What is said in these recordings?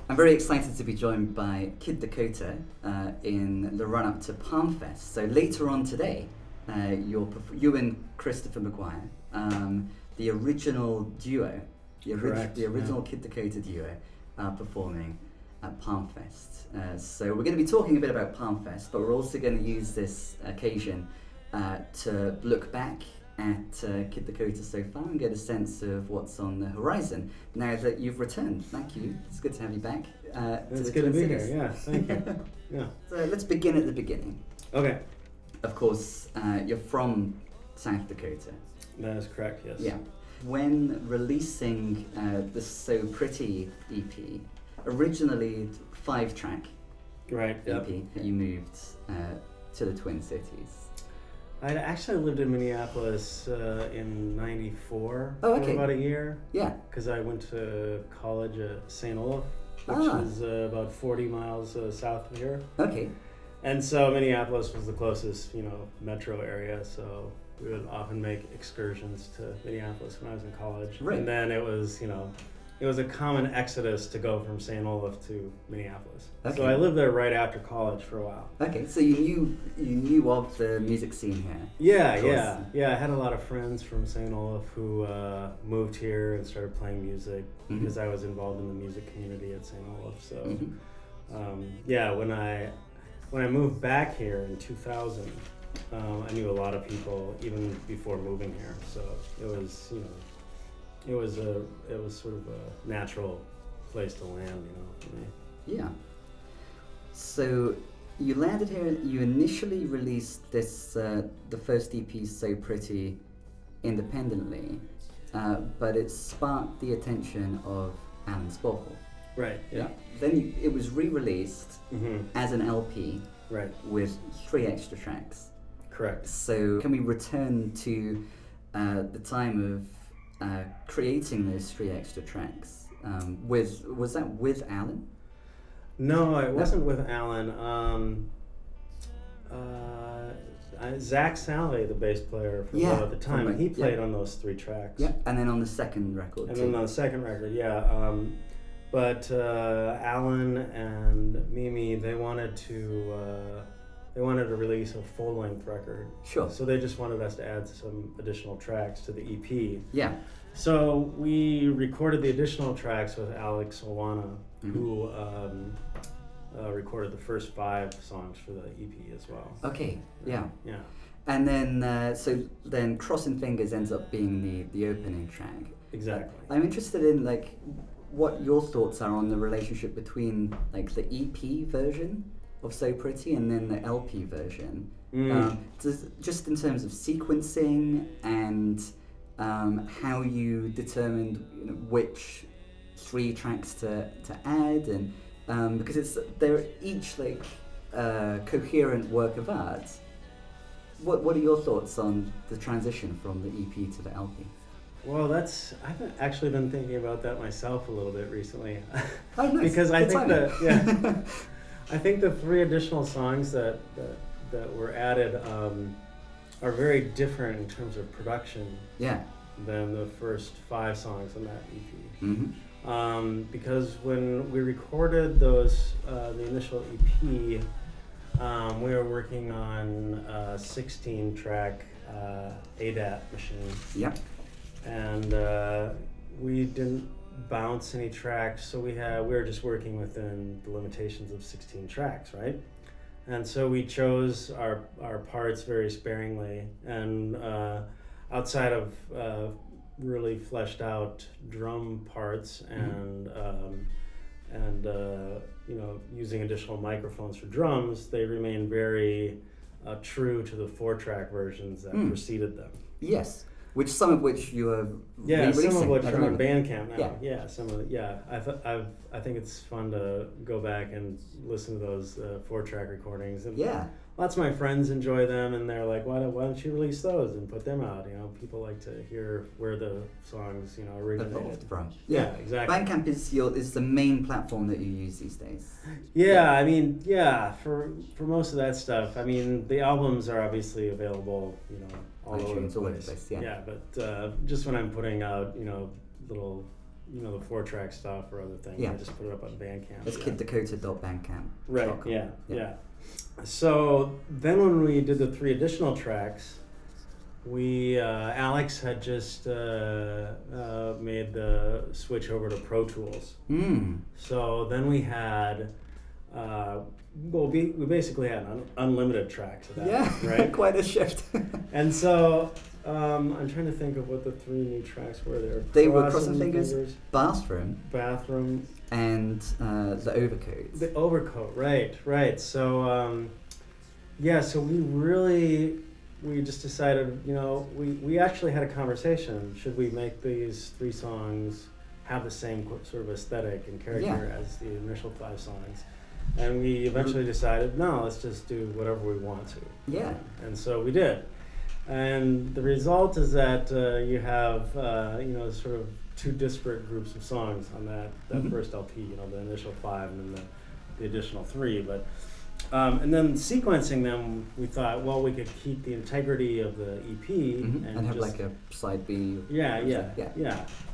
I'm very excited to be joined by Kid Dakota in the run-up to Palmfest. So later on today, you and Christopher McGuire, the original duo, the original Kid Dakota duo, are performing at Palmfest. So we're going to be talking a bit about Palmfest, but we're also going to use this occasion to look back at Kid Dakota so far and get a sense of what's on the horizon now that you've returned. Thank you. It's good to have you back. It's good to be here. Yeah, thank you. Yeah. So let's begin at the beginning. Okay. Of course, you're from South Dakota. That is correct. Yes. Yeah. When releasing the So Pretty EP, originally 5-track Right. EP, Yep. you moved to the Twin Cities. I actually lived in Minneapolis in '94 Oh, okay. for about a year. Yeah. Because I went to college at St. Olaf, which Ah. is about 40 miles south of here. Okay. And so Minneapolis was the closest, metro area. So we would often make excursions to Minneapolis when I was in college. Right. And then it was, it was a common exodus to go from St. Olaf to Minneapolis. Okay. So I lived there right after college for a while. Okay, so you knew of the music scene here. Yeah. I had a lot of friends from St. Olaf who moved here and started playing music because I was involved in the music community at St. Olaf. So, when I moved back here in 2000, I knew a lot of people even before moving here. So it was, it was sort of a natural place to land, for me. Yeah. So you landed here. You initially released this, the first EP, So Pretty, independently, but it sparked the attention of Alan Sporkel. Right. Yeah. Then it was re-released as an LP, right, with 3 extra tracks. Correct. So can we return to the time of creating those 3 extra tracks? Was that with Alan? No, it wasn't with Alan. Zach Salley, the bass player for at the time, he played on those 3 tracks. Yeah, and then on the second record. And then on the second record, but Alan and Mimi, they wanted to release a full-length record. Sure. So they just wanted us to add some additional tracks to the EP. Yeah. So we recorded the additional tracks with Alex Owana, who recorded the first 5 songs for the EP as well. Okay. Yeah. Yeah. And then then Crossing Fingers ends up being the opening track. Exactly. I'm interested in what your thoughts are on the relationship between the EP version of So Pretty and then the LP version. Just in terms of sequencing and how you determined which 3 tracks to add, and because they're each coherent work of art. What are your thoughts on the transition from the EP to the LP? Well, I've actually been thinking about that myself a little bit recently. Oh, nice. Because I think timing. I think the 3 additional songs that were added are very different in terms of production. Yeah. Than the first 5 songs on that EP. Mm-hmm. Because when we recorded those, the initial EP, we were working on a 16-track ADAT machine. Yep. And we didn't bounce any tracks, so we were just working within the limitations of 16 tracks, right? And so we chose our parts very sparingly, and outside of really fleshed out drum parts and using additional microphones for drums, they remain very true to the 4-track versions that preceded them. Yes. Some of which you are some of which are on moment. Bandcamp now. Yeah. Some of I think it's fun to go back and listen to those 4-track recordings. And lots of my friends enjoy them, and they're like, "Why don't you release those and put them out?" People like to hear where the songs originated from. Yeah, exactly. Bandcamp is the main platform that you use these days. Yeah, for most of that stuff. I mean, the albums are obviously available, all over the place. Yeah. But just when I'm putting out, little the 4-track stuff or other things. Yeah. I just put it up on Bandcamp. It's kiddakota.bandcamp. Right. Yeah. So then when we did the 3 additional tracks, we Alex had just made the switch over to Pro Tools. So then we had we basically had unlimited tracks of that. Yeah, right. Quite a shift. And so I'm trying to think of what the 3 new tracks were there. They were Cross and Fingers, Bathroom, and The Overcoat. The Overcoat, right. So so we just decided, we actually had a conversation. Should we make these 3 songs have the same sort of aesthetic and character as the initial 5 songs? And we eventually decided, no, let's just do whatever we want to. Yeah. And so we did. And the result is that you have, sort of 2 disparate groups of songs on that first LP, the initial 5 and then the additional 3. But and then sequencing them, we thought, well, we could keep the integrity of the EP and have like a side B. Yeah.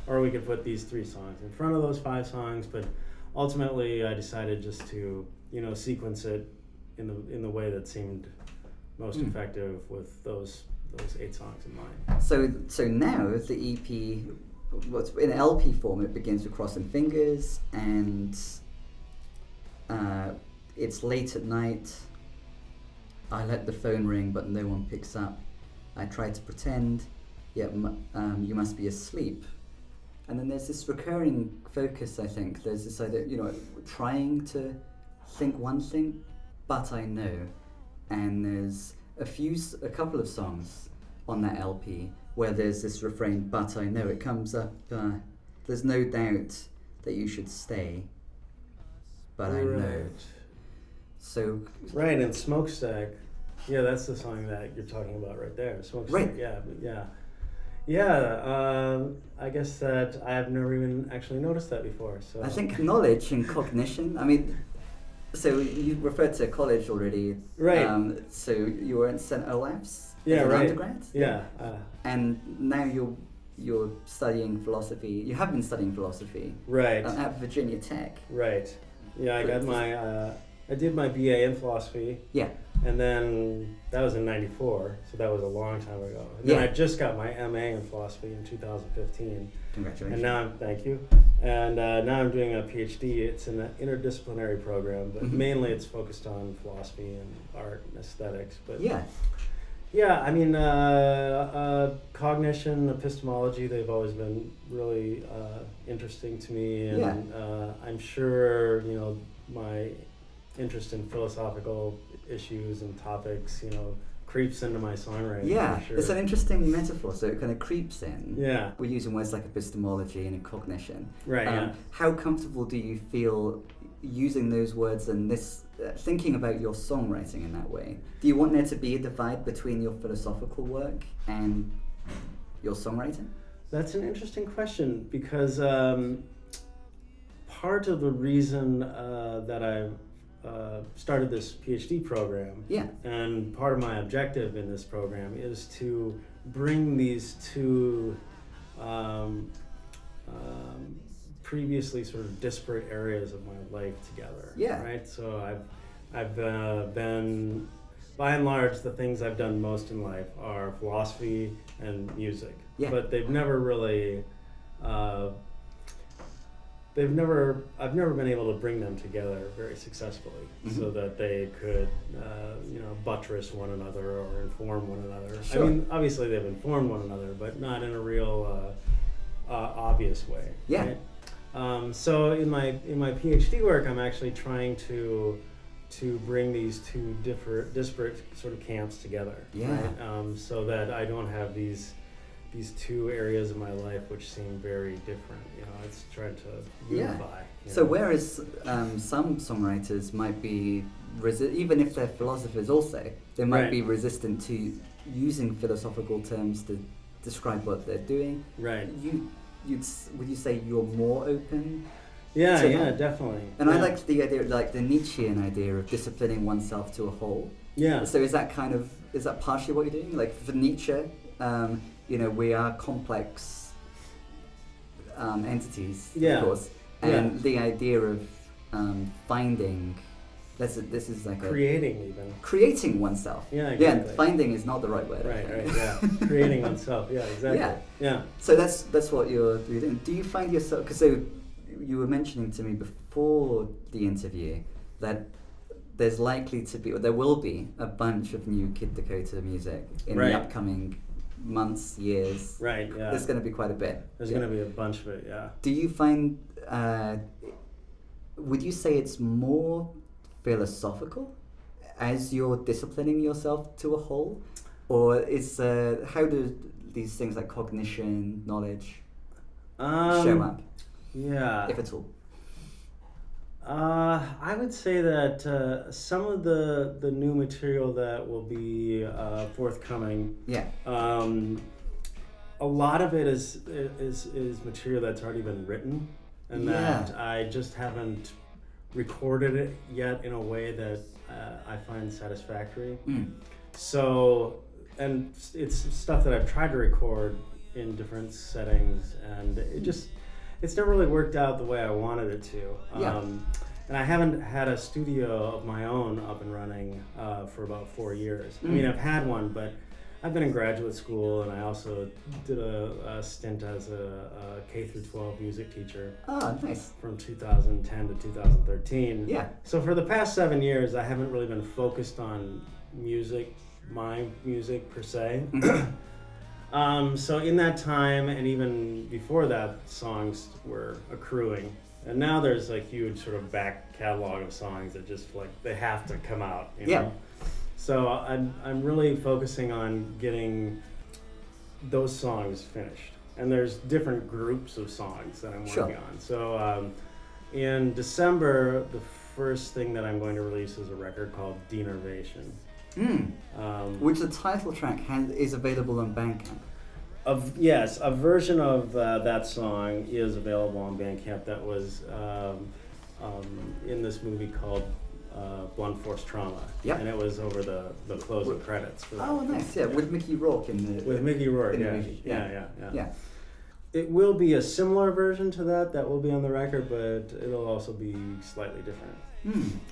Or we could put these 3 songs in front of those 5 songs. But ultimately, I decided just to, sequence it in the way that seemed most effective with those 8 songs in mind. So now the EP, in LP form, it begins with Cross and Fingers, and it's late at night. I let the phone ring, but no one picks up. I try to pretend, yet you must be asleep. And then there's this recurring focus, I think. There's this idea, trying to think one thing, but I know. And there's a couple of songs on that LP where there's this refrain, but I know. It comes up, there's no doubt that you should stay, but I know. So right, and Smokestack, that's the song that you're talking about right there. Smokestack, right. I guess that I have never even actually noticed that before. So I think knowledge and cognition. I mean, so you referred to college already, right? So you were at St. Olaf's, undergrad, and now you're studying philosophy. You have been studying philosophy, right? At Virginia Tech, right? Yeah, I got my. I did my BA in philosophy. Yeah. And then that was in '94, so that was a long time ago. And then I just got my MA in philosophy in 2015. Congratulations. And now thank you. And now I'm doing a PhD. It's an interdisciplinary program, but mainly it's focused on philosophy and art and aesthetics. But I mean, cognition, epistemology, they've always been really interesting to me. And I'm sure, my interest in philosophical issues and topics, creeps into my songwriting. Yeah, sure. It's an interesting metaphor, so it kind of creeps in. Yeah. We're using words like epistemology and cognition. Right, How comfortable do you feel using those words and this, thinking about your songwriting in that way? Do you want there to be a divide between your philosophical work and your songwriting? That's an interesting question, because part of the reason that I started this PhD program, and part of my objective in this program is to bring these 2 previously sort of disparate areas of my life together. Right. So I've been, by and large, the things I've done most in life are philosophy and music. But they've never really. I've never been able to bring them together very successfully, so that they could, buttress one another or inform one another. Sure. I mean, obviously they've informed one another, but not in a real obvious way. Yeah. Right? So in my PhD work, I'm actually trying to bring these 2 disparate sort of camps together. Right? So that I don't have these 2 areas of my life which seem very different. It's trying to unify. So whereas some songwriters might be, even if they're philosophers also, they might be resistant to using philosophical terms to describe what they're doing. Right. Would you say you're more open? Yeah, definitely. And I like the idea, like the Nietzschean idea of disciplining oneself to a whole. Yeah. So is that partially what you're doing? Like for Nietzsche, we are complex entities, Yeah. of course, and the idea of finding. This is like creating oneself. Yeah, exactly. Yeah, finding is not the right word. Right, yeah. Creating oneself. Yeah, exactly. Yeah. So that's what you're doing. Do you find yourself? Because you were mentioning to me before the interview that there will be a bunch of new Kid Dakota music in the upcoming months, years. Right. Yeah. There's going to be quite a bit. There's going to be a bunch of it. Yeah. Do you find? Would you say it's more philosophical as you're disciplining yourself to a whole, or is how do these things like cognition, knowledge show up? Yeah, if at all. I would say that some of the new material that will be forthcoming, a lot of it is material that's already been written, and that I just haven't recorded it yet in a way that I find satisfactory. So, and it's stuff that I've tried to record in different settings, and it's never really worked out the way I wanted it to. And I haven't had a studio of my own up and running for about 4 years. I mean, I've had one, but I've been in graduate school, and I also did a stint as a K through 12 music teacher. Oh, nice. From 2010 to 2013. Yeah. So for the past 7 years, I haven't really been focused on music, my music per se. So in that time, and even before that, songs were accruing. And now there's a huge sort of back catalog of songs that just they have to come out, you know? So I'm really focusing on getting those songs finished. And there's different groups of songs that I'm working on. So in December, the first thing that I'm going to release is a record called Denervation. Which the title track is available on Bandcamp. Yes, a version of that song is available on Bandcamp that was in this movie called Blunt Force Trauma. And it was over the closing credits. For that. Oh, nice, with Mickey Rourke in the movie. Yeah. It will be a similar version to that will be on the record, but it'll also be slightly different.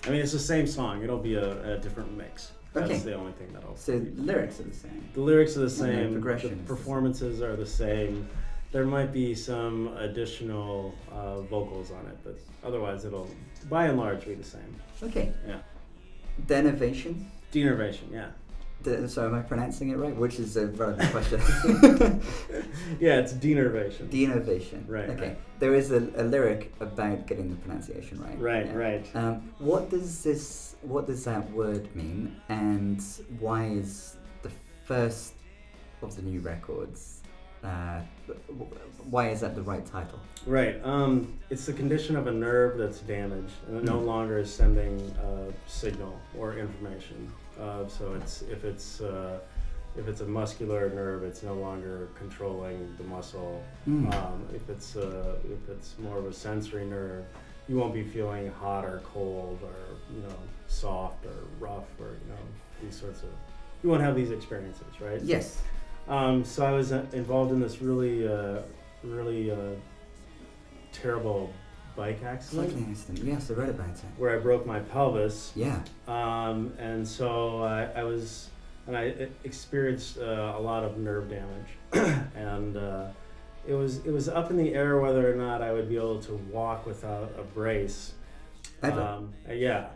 I mean, it's the same song. It'll be a different mix. That's the only thing that'll. So the lyrics are the same. The lyrics are the same. The performances are the same. There might be some additional vocals on it, but otherwise it'll, by and large, be the same. Okay. Yeah. Denervation? Denervation, yeah. So am I pronouncing it right? Which is a relevant question. Yeah, it's denervation. Denervation. Right. Okay. Right. There is a lyric about getting the pronunciation right. Right. What does that word mean, and why is the first of the new records? Why is that the right title? Right. It's the condition of a nerve that's damaged and it no longer is sending signal or information. So if it's a muscular nerve, it's no longer controlling the muscle. If it's more of a sensory nerve, you won't be feeling hot or cold or soft or rough or these sorts of. You won't have these experiences, right? Yes. So I was involved in this really terrible bike accident. Cycling accident. Yes, I read about it. Where I broke my pelvis. Yeah. And so I experienced a lot of nerve damage, and it was up in the air whether or not I would be able to walk without a brace. Ever? Yeah,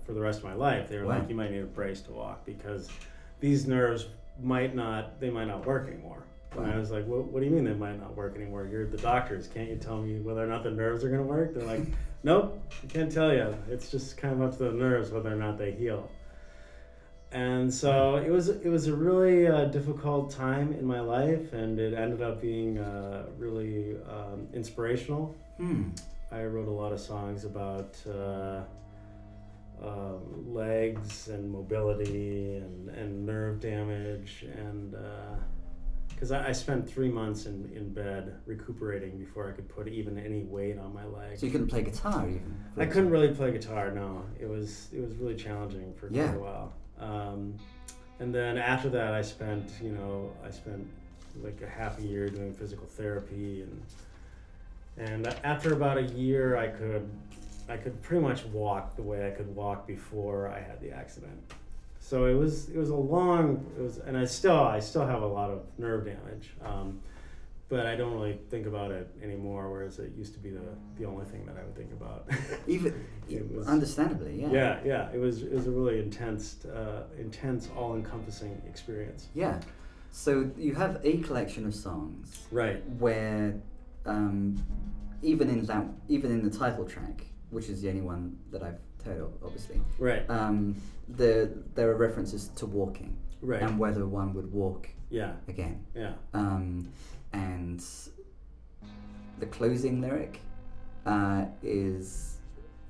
for the rest of my life. They were like, you might need a brace to walk because these nerves might not work anymore. And I was like, what do you mean they might not work anymore? You're the doctors. Can't you tell me whether or not the nerves are going to work? They're like, nope, I can't tell you. It's just kind of up to the nerves whether or not they heal. And so it was a really difficult time in my life, and it ended up being really inspirational. I wrote a lot of songs about legs and mobility and nerve damage, and because I spent 3 months in bed recuperating before I could put even any weight on my legs. So you couldn't play guitar even? I couldn't really play guitar, no. It was really challenging for quite a while. And then after that I spent like a half a year doing physical therapy And after about a year, I could pretty much walk the way I could walk before I had the accident. So it was and I still have a lot of nerve damage, but I don't really think about it anymore. Whereas it used to be the only thing that I would think about. Even understandably, yeah. Yeah. It was a really intense, all-encompassing experience. Yeah. So you have a collection of songs, right? Where even in the title track, which is the only one that I've heard of, obviously, right? There are references to walking, right, and whether one would walk, yeah, again, yeah, and the closing lyric is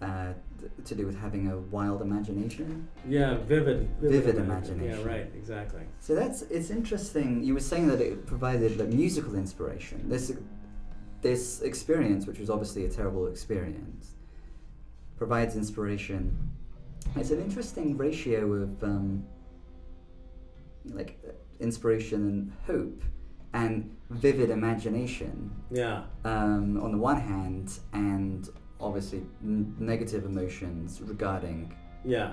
to do with having a wild imagination. Yeah, vivid imagination. Yeah, right, exactly. So it's interesting. You were saying that it provided like musical inspiration. This experience, which was obviously a terrible experience, provides inspiration. It's an interesting ratio of like inspiration and hope and vivid imagination. Yeah. On the one hand, and obviously negative emotions regarding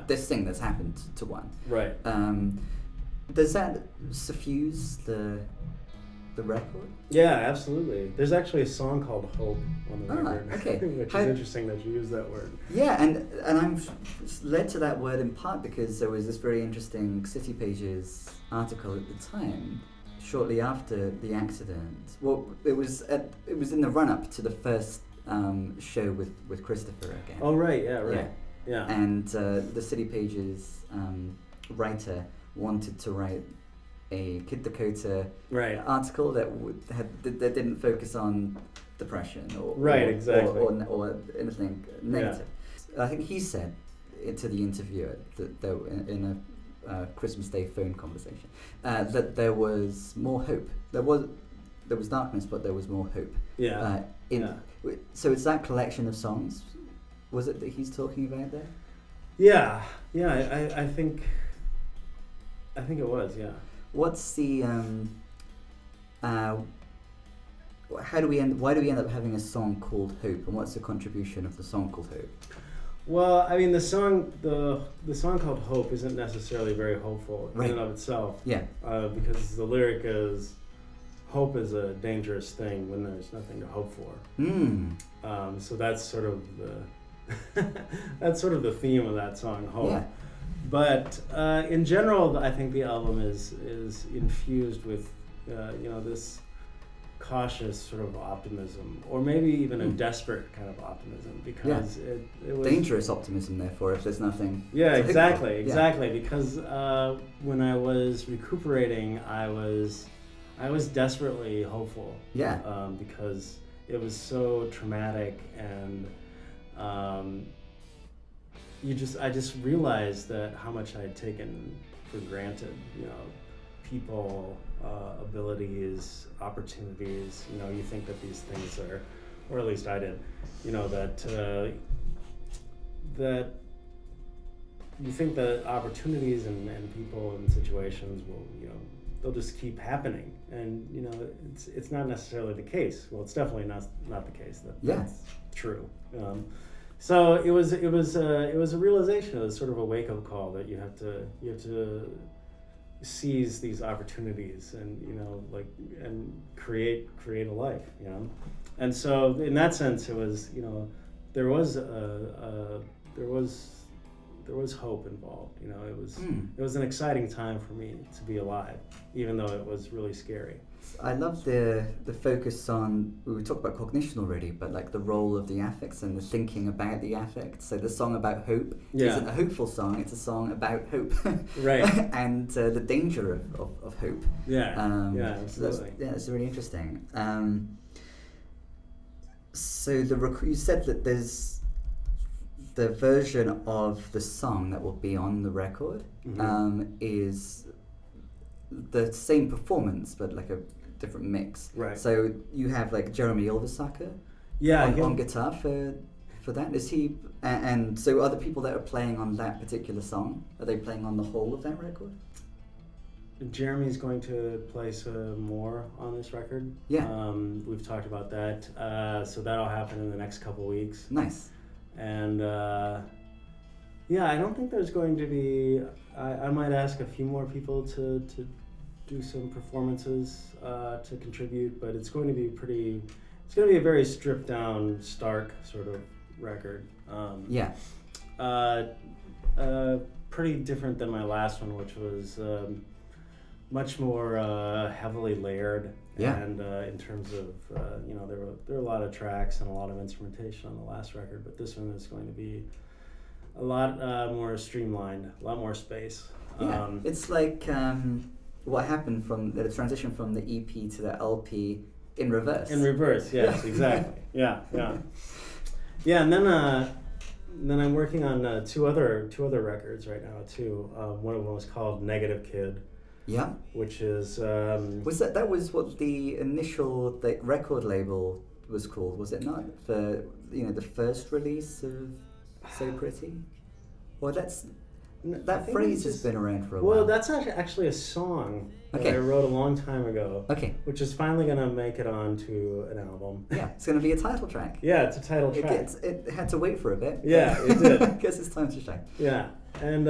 this thing that's happened to one. Right. Does that suffuse the record? Yeah, absolutely. There's actually a song called Hope on the record. Okay. Which is interesting that you use that word. Yeah, and I'm led to that word in part because there was this very interesting City Pages article at the time, shortly after the accident. Well, it was in the run-up to the first show with Christopher again. Oh, right, yeah. And the City Pages writer wanted to write a Kid Dakota article that didn't focus on depression or anything negative. Yeah. I think he said to the interviewer that in a Christmas Day phone conversation that there was more hope. There was darkness, but there was more hope. Yeah. So it's that collection of songs. Was it that he's talking about there? Yeah. I think it was. Yeah. What's the why do we end up having a song called Hope, and what's the contribution of the song called Hope? Well, I mean, the song called Hope isn't necessarily very hopeful in and of itself. Yeah. Because the lyric is, hope is a dangerous thing when there's nothing to hope for. So that's sort of the theme of that song, Hope. Yeah. But in general, I think the album is infused with this cautious sort of optimism, or maybe even a desperate kind of optimism, because it was dangerous optimism. Therefore, if there's nothing. Yeah, exactly. Because when I was recuperating, I was desperately hopeful. Yeah. Because it was so traumatic, and I just realized that how much I had taken for granted, people, abilities, opportunities. You think that these things are, or at least I did, that you think that opportunities and people and situations will, they'll just keep happening, and it's not necessarily the case. Well, it's definitely not the case that's true. So it was a realization. It was sort of a wake-up call that you have to seize these opportunities and and create a life, And so in that sense, it was there was hope involved. It was an exciting time for me to be alive, even though it was really scary. I love the focus on, we talked about cognition already, but like the role of the affects and the thinking about the affects. So the song about hope isn't a hopeful song, it's a song about hope. Right. And the danger of hope. Yeah, absolutely. So that's really interesting. So you said that there's the version of the song that will be on the record is the same performance, but like a different mix. Right. So you have like Jeremy Ilvasacker on guitar for that. Is he and so other people that are playing on that particular song, are they playing on the whole of that record? Jeremy's going to play some more on this record. Yeah. We've talked about that. So that'll happen in the next couple weeks. Nice. And yeah, I don't think there's going to be. I might ask a few more people to do some performances to contribute, but it's going to be pretty. It's going to be a very stripped down, stark sort of record. Yeah. Pretty different than my last one, which was much more heavily layered. Yeah. And in terms of there were a lot of tracks and a lot of instrumentation on the last record, but this one is going to be a lot more streamlined, a lot more space. Yeah. It's like what happened from the transition from the EP to the LP in reverse. In reverse, yes, exactly. Yeah. And then I'm working on two other records right now too. One of them was called Negative Kid. Yeah. Which is that was what the initial record label was called, was it not? For the first release of So Pretty? Well, that phrase has been around for a while. Well, that's actually a song that Okay. I wrote a long time ago. Okay. Which is finally going to make it onto an album. Yeah, it's going to be a title track. Yeah, it's a title track. It had to wait for a bit. Yeah, it did. I guess it's time to shine. Yeah, and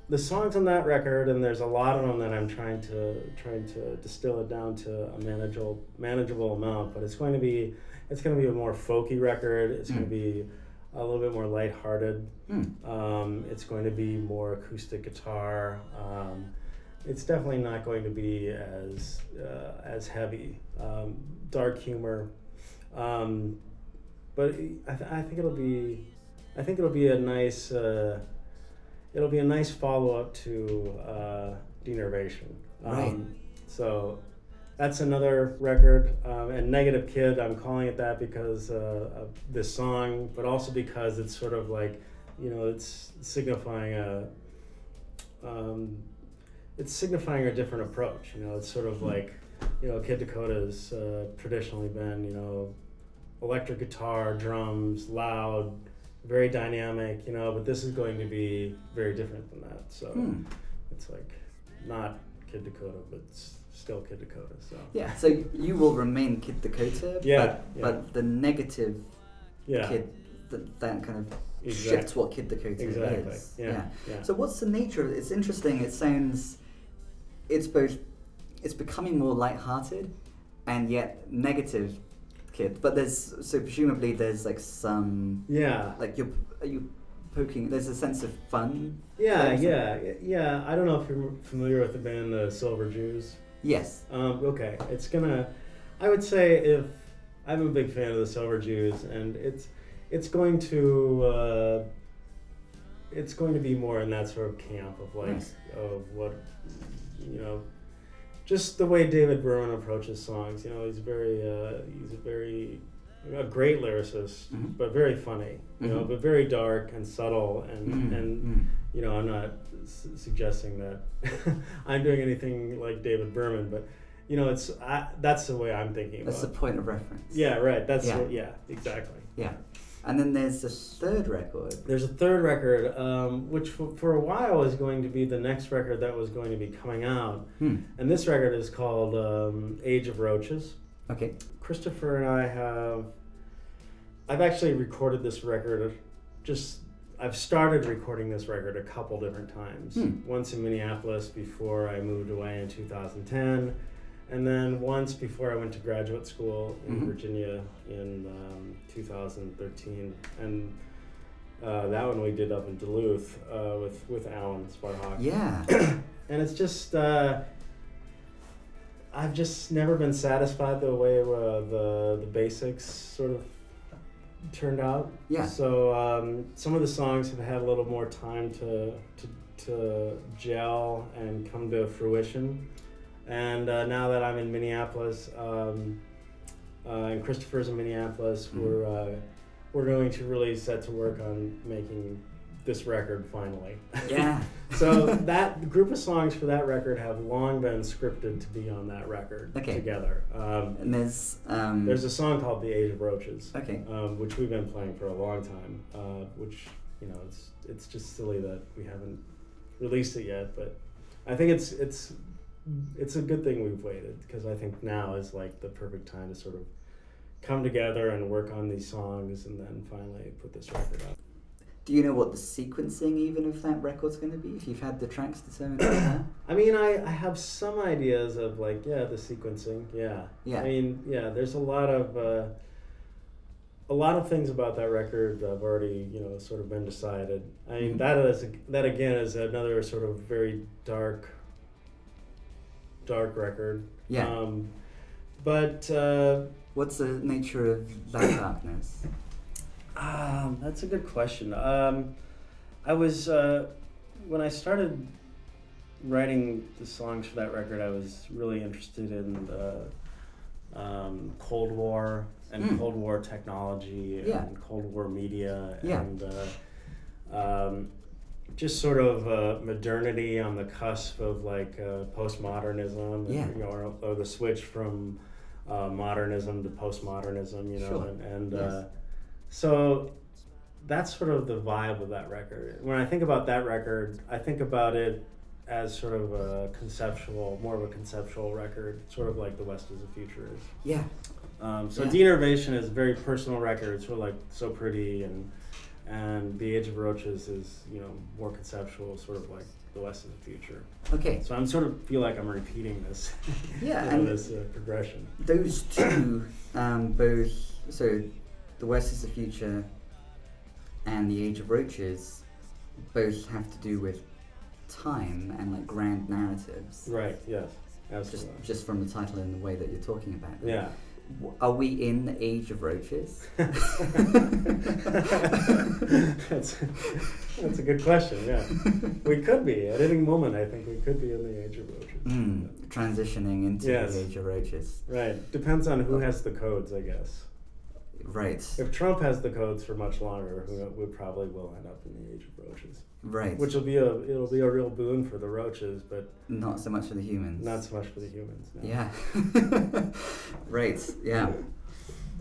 the songs on that record, and there's a lot of them that I'm trying to distill it down to a manageable amount. But it's going to be a more folky record. It's going to be a little bit more lighthearted. It's going to be more acoustic guitar. It's definitely not going to be as heavy. Dark humor, but I think it'll be a nice. It'll be a nice follow-up to Denervation. Right. So that's another record. And Negative Kid, I'm calling it that because of this song, but also because it's sort of like, it's signifying a different approach. It's sort of like, Kid Dakota's traditionally been, electric guitar, drums, loud, very dynamic, but this is going to be very different than that. So it's like not Kid Dakota, but still Kid Dakota. So yeah, so you will remain Kid Dakota, but the negative Kid, that kind of shifts what Kid Dakota is. Yeah. So what's the nature of it? It's interesting. It sounds, it's becoming more lighthearted, and yet negative Kid, but presumably there's like some like are you poking, there's a sense of fun. Yeah. I don't know if you're familiar with the band Silver Jews. Yes. Okay, I would say, if I'm a big fan of the Silver Jews, and it's going to be more in that sort of camp of like of what just the way David Berman approaches songs. He's a great lyricist, but very funny, but very dark and subtle, and I'm not suggesting that I'm doing anything like David Berman, but that's the way I'm thinking about it. That's the point of reference. Yeah, right. Exactly. Yeah. And then there's the third record. There's a third record, which for a while is going to be the next record that was going to be coming out. And this record is called Age of Roaches. Okay. Christopher and I've actually recorded this record, I've started recording this record a couple different times. Once in Minneapolis before I moved away in 2010. And then once before I went to graduate school in Virginia in 2013, and that one we did up in Duluth with Alan Sparhawk. Yeah. And it's just I've just never been satisfied the way the basics sort of turned out. Yeah. So some of the songs have had a little more time to gel and come to fruition. And now that I'm in Minneapolis, and Christopher's in Minneapolis, we're going to really set to work on making this record finally. Yeah. So that group of songs for that record have long been scripted to be on that record together. And there's a song called "The Age of Roaches," which we've been playing for a long time. Which it's just silly that we haven't released it yet, but I think it's a good thing we've waited, because I think now is like the perfect time to sort of come together and work on these songs and then finally put this record out. Do you know what the sequencing even of that record's going to be, if you've had the tracks determined right now? I mean, I have some ideas of like, the sequencing, yeah. Yeah. I mean, there's a lot of things about that record that have already, sort of been decided. I mean, that again is another sort of very dark record. Yeah. But what's the nature of that darkness? That's a good question. I was when I started writing the songs for that record, I was really interested in the Cold War and Cold War technology and Cold War media and just sort of modernity on the cusp of like postmodernism, or the switch from modernism to postmodernism, Yes. So that's sort of the vibe of that record. When I think about that record, I think about it as sort of more of a conceptual record, sort of like The West is the Future is. Yeah. Denervation is a very personal record. It's sort of like So Pretty, and The Age of Roaches is, more conceptual, sort of like The West is the Future. Okay. So I'm sort of feel like I'm repeating this, and this progression. Those two, both, so The West is the Future and The Age of Roaches, both have to do with time and like grand narratives. Right, yes, absolutely. Just from the title and the way that you're talking about it. Yeah. Are we in the Age of Roaches? That's a good question, yeah. We could be. At any moment, I think we could be in the Age of Roaches. Transitioning into the Age of Roaches. Right. Depends on who has the codes, I guess. Right. If Trump has the codes for much longer, we probably will end up in the Age of Roaches. Right. Which will be a real boon for the roaches, but not so much for the humans. Not so much for the humans. No. Yeah. Right. Yeah.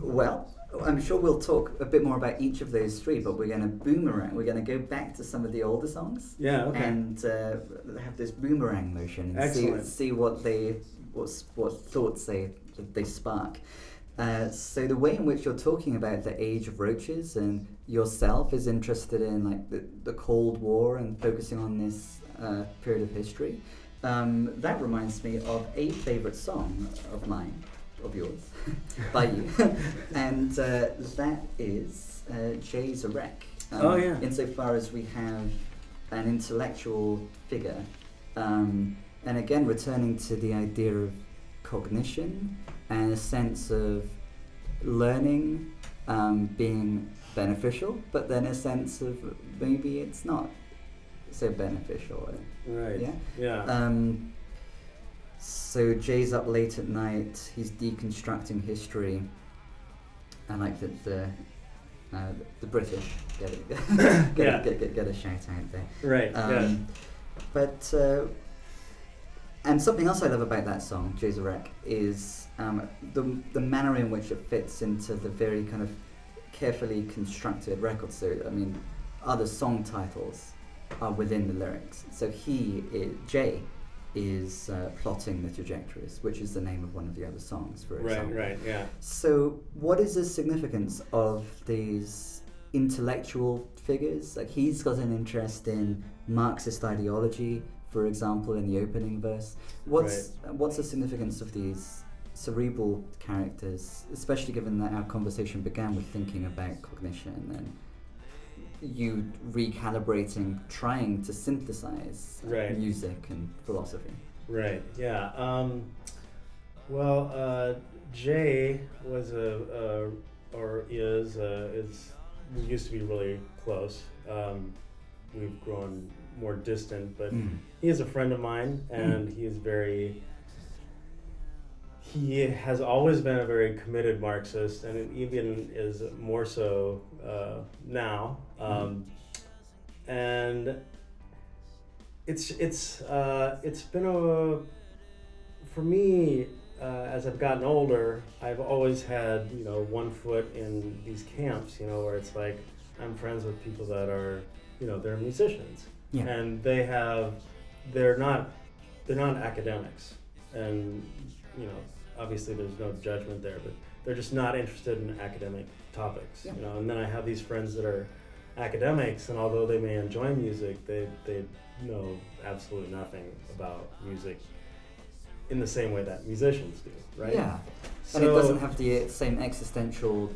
Well, I'm sure we'll talk a bit more about each of those three, but we're going to boomerang. We're going to go back to some of the older songs. Yeah. Okay. And have this boomerang motion and see what thoughts they spark. So the way in which you're talking about the Age of Roaches and yourself is interested in like the Cold War and focusing on this period of history, that reminds me of a favorite song of mine, of yours, by you, and that is Jay's a Wreck. Insofar as we have an intellectual figure, and again returning to the idea of cognition and a sense of learning being beneficial, but then a sense of maybe it's not so beneficial. Right. Yeah. Yeah. So Jay's up late at night. He's deconstructing history. I like that the British get a shout out there. Right. But and something else I love about that song, Jay's a Wreck, is the manner in which it fits into the very kind of carefully constructed record. So, I mean, other song titles are within the lyrics. So Jay is plotting the trajectories, which is the name of one of the other songs, for example. Right, yeah. So what is the significance of these intellectual figures? Like, he's got an interest in Marxist ideology, for example, in the opening verse. What's the significance of these cerebral characters, especially given that our conversation began with thinking about cognition and you recalibrating, trying to synthesize music and philosophy? Right, yeah. Jay was we used to be really close. We've grown more distant, but he is a friend of mine, and he has always been a very committed Marxist, and it even is more so now. And it's been for me, as I've gotten older, I've always had, one foot in these camps, where it's like I'm friends with people that are, they're musicians. Yeah. And they're not not academics, and you know, obviously there's no judgment there, but they're just not interested in academic topics. Yeah. You know, and then I have these friends that are academics, and although they may enjoy music, they know absolutely nothing about music in the same way that musicians do, right? Yeah, and it doesn't have the same existential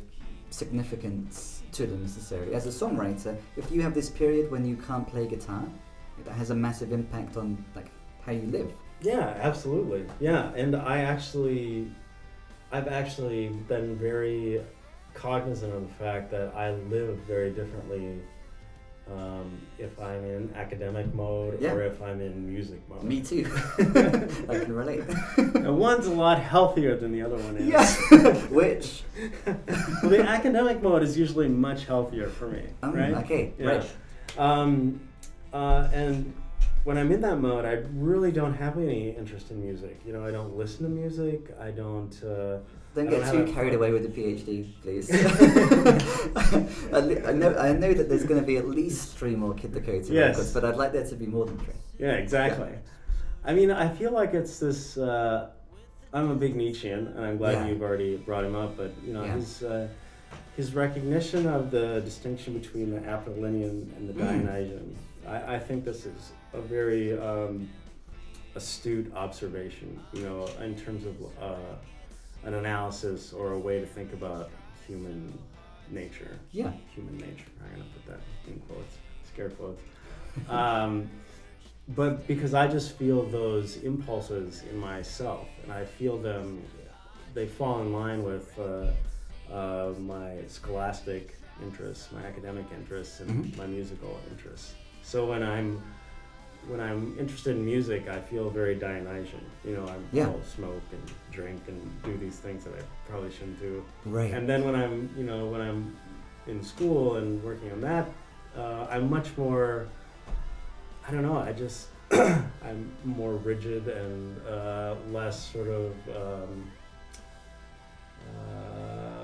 significance to them necessarily. As a songwriter, if you have this period when you can't play guitar, that has a massive impact on like how you live. Yeah, absolutely. Yeah, and I've actually been very cognizant of the fact that I live very differently if I'm in academic mode or if I'm in music mode. Me too. I can relate. And one's a lot healthier than the other one is. Yeah. Which? Well, the academic mode is usually much healthier for me, right? Okay, yeah. Right. And when I'm in that mode, I really don't have any interest in music. You know, I don't listen to music. I don't. Don't get too carried away with the PhD, please. I know that there's going to be at least 3 more Kid Dakota records, but I'd like there to be more than 3. Yeah, exactly. Yeah. I mean, I feel like it's this. I'm a big Nietzschean, and I'm glad you've already brought him up. But you know, his recognition of the distinction between the Apollinarian and the Dionysian. I think this is a very astute observation. You know, in terms of an analysis or a way to think about human nature. Yeah. Human nature. I'm going to put that in quotes, scare quotes. But because I just feel those impulses in myself, and I feel them, they fall in line with my scholastic interests, my academic interests, and my musical interests. So when I'm interested in music, I feel very Dionysian. You know, I'll smoke and drink and do these things that I probably shouldn't do. Right. And then when I'm in school and working on that, I'm much more. I don't know. I'm more rigid and less sort of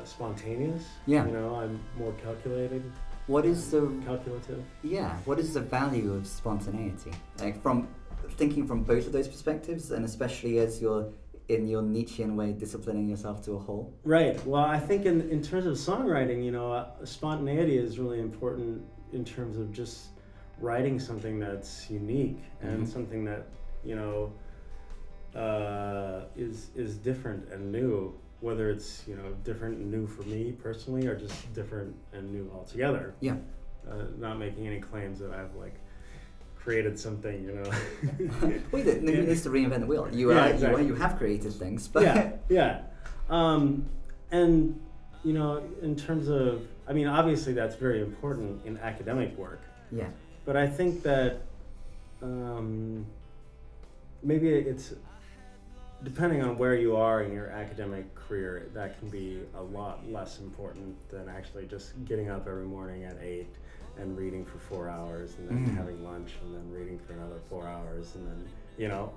spontaneous. Yeah. You know, I'm more calculated. What is the calculative? Yeah. What is the value of spontaneity? Like from thinking from both of those perspectives, and especially as you're in your Nietzschean way disciplining yourself to a whole. Right. Well, I think in terms of songwriting, you know, spontaneity is really important in terms of just writing something that's unique and something that you know is different and new. Whether it's, you know, different and new for me personally or just different and new altogether. Yeah. Not making any claims that I've, like, created something, you know. Well, you need to reinvent the wheel. You have created things. But yeah. And, you know, in terms of, I mean, obviously that's very important in academic work. Yeah. But I think that maybe it's, depending on where you are in your academic career, that can be a lot less important than actually just getting up every morning at 8 and reading for 4 hours and then having lunch and then reading for another 4 hours and then, you know,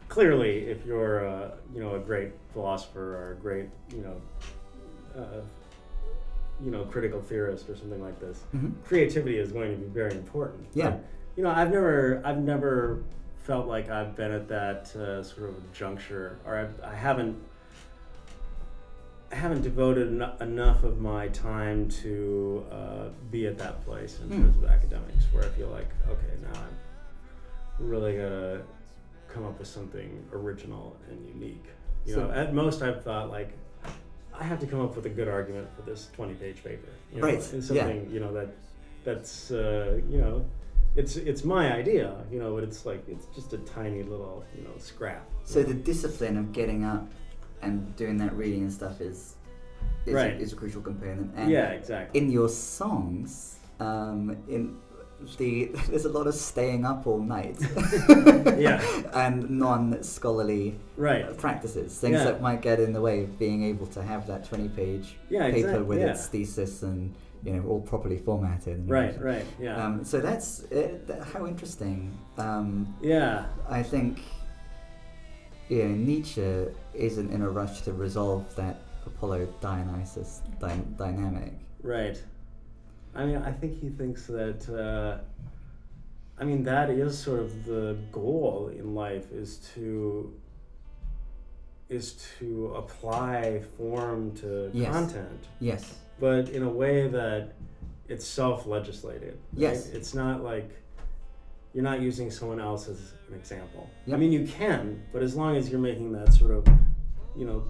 clearly if you're a great philosopher or a great, critical theorist or something like this, creativity is going to be very important. Yeah. But, you know, I've never felt like I've been at that sort of juncture, or I haven't devoted enough of my time to be at that place in terms of academics, where I feel like, okay, now I'm really gotta come up with something original and unique. You know, at most I've thought like, I have to come up with a good argument for this 20-page paper. You know, and something you know that's you know. It's my idea, you know, but it's just a tiny little, you know, scrap. So the discipline of getting up and doing that reading and stuff is a crucial component. And exactly. In your songs, there's a lot of staying up all night. And non-scholarly practices, things that might get in the way of being able to have that 20-page paper with its thesis and, you know, all properly formatted. So that's how interesting. I think, Nietzsche isn't in a rush to resolve that Apollo-Dionysus dynamic. Right. I mean, I think he thinks that I mean, that is sort of the goal in life, is to apply form to Yes. content, Yes. but in a way that it's self-legislated. Right? Yes. It's not like you're not using someone else as an example. Yep. I mean, you can, but as long as you're making that sort of,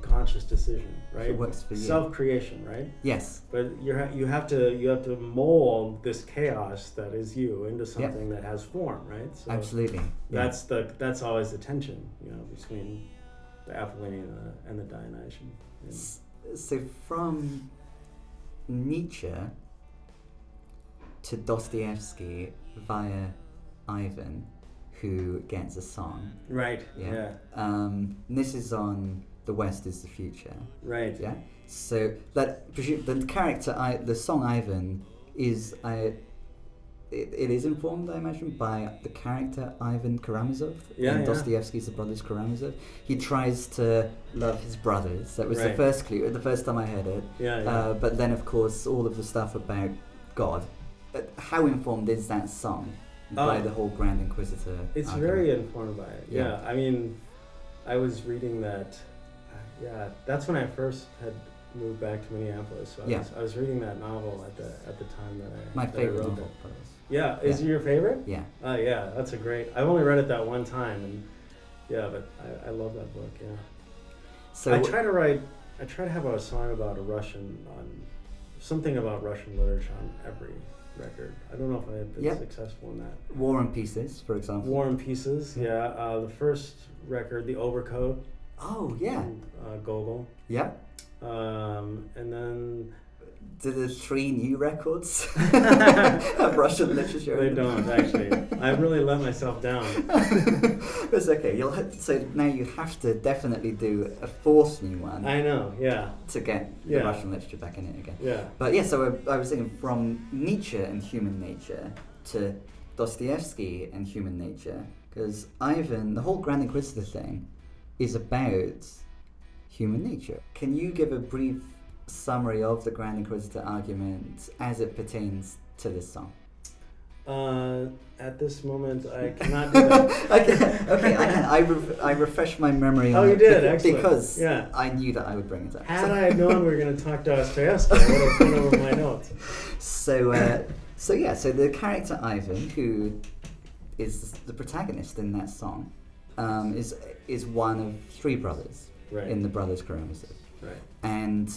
conscious decision, right? It works for you. Self-creation, right? Yes. But you have to mold this chaos that is you into something that has form, right? So Absolutely. Yeah. that's always the tension, between the Apollonian and the Dionysian. So from Nietzsche to Dostoevsky via Ivan, who gets a song. Right. Yeah. This is on The West is the Future. Right. Yeah. So the character, the song Ivan is it is informed, I imagine, by the character Ivan Karamazov in Dostoevsky's The Brothers Karamazov. He tries to love his brothers. That was the first clue, the first time I heard it. But then, of course, all of the stuff about God. How informed is that song by the whole Grand Inquisitor? It's argument? very informed by it. Yeah. I mean, I was reading that. That's when I first had moved back to Minneapolis. So I was reading that novel at the time that I My favorite wrote novel. it. Yeah, is it your favorite? Yeah. Yeah, that's a great. I've only read it that one time, and but I love that book. Yeah. So I try to have a song about something about Russian literature on every record. I don't know if I've been successful in that. War and Pieces, for example. War and Pieces. Yeah. The first record, The Overcoat. Oh yeah. Gogol. Yep. And then. Do the 3 new records have Russian literature? They don't, actually. I really let myself down. It's okay. So now you have to definitely do a 4th new one. I know, yeah. To get the Russian literature back in it again. Yeah. But yeah, so I was thinking from Nietzsche and human nature to Dostoevsky and human nature, because Ivan, the whole Grand Inquisitor thing, is about human nature. Can you give a brief summary of the Grand Inquisitor argument as it pertains to this song? At this moment, I cannot do that. Okay, I refreshed my memory on you did, excellent. Because I knew that I would bring it up. Had I known we were going to talk Dostoevsky, I would have put over my notes. So the character Ivan, who is the protagonist in that song, is one of 3 brothers in the Brothers Karamazov. Right. And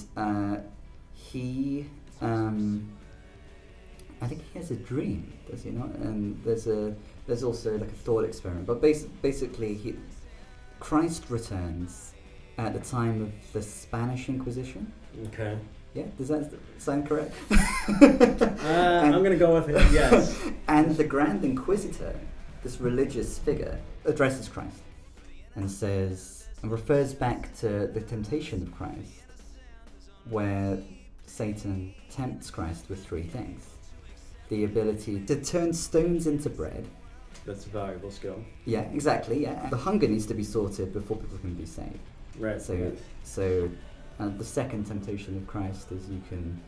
he, I think he has a dream, does he not? And there's also like a thought experiment. But basically, Christ returns at the time of the Spanish Inquisition. Okay. Yeah, does that sound correct? I'm going to go with it, yes. And the Grand Inquisitor, this religious figure, addresses Christ and refers back to the temptation of Christ, where Satan tempts Christ with 3 things. The ability to turn stones into bread. That's a valuable skill. Yeah, exactly, yeah. The hunger needs to be sorted before people can be saved. Right. So the second temptation of Christ is you can